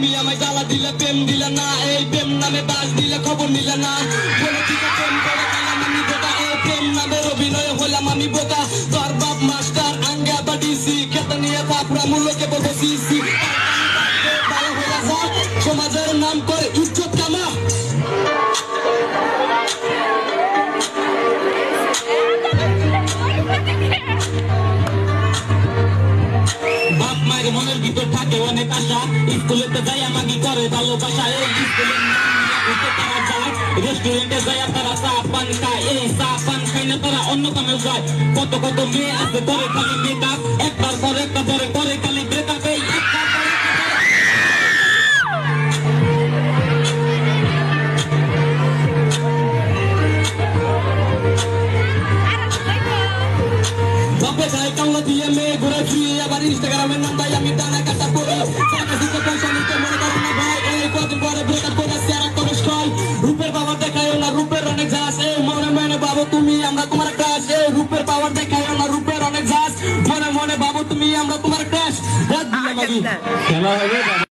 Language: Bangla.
তুমি আমায় জ্বালা দিলে প্রেম দিলে না, এই প্রেম নামে বাস দিলে খবর নিলে না। বলে দিকে প্রেম করে গেলাম আমি বোকা, এই প্রেম নামের অভিনয় হলাম আমি বোকা। তোর বাপ মাস্টার আঙ্গা বা ডিসি, খেতে নিয়ে থাপড়া মূল্যকে বলবো সিসি। ভালো হয়ে যা, সমাজের নাম করে ইজ্জত কামা। বাপ মায়ের মনের ভিতর থাকে অনেক আশা, স্কুলেতে যাই আমাকে করে ভালোবাসা। এই স্কুলের তারা যায়, রেস্টুরেন্টে যায় তারা চা পান খায়, এই চা পান খাই না তারা অন্য কামে যায়। কত কত মেয়ে আছে করে খালি মেকআপ, একবার পরে একটা পরে করে খালি ব্রেকআপ। এই বাপে যায় কাংলা দিয়ে মেয়ে ঘুরে ফিরে, আবার ইনস্টাগ্রামের নাম ভাই আমি টানা কাটা করি। পয়সা নিতে মনে করে না ভাই, এই কদিন পরে ব্রেকআপ করে শেয়ার করে স্টল। রূপের পাওয়ার দেখায় না, রূপের অনেক ঝাঁস, এই মনে মনে ভাবো তুমি আমরা তোমার ক্রাশ। এই রূপের পাওয়ার দেখায় না, রূপের অনেক ঝাঁস, মনে মনে ভাবো তুমি আমরা তোমার ক্রাশ। খেলা হবে।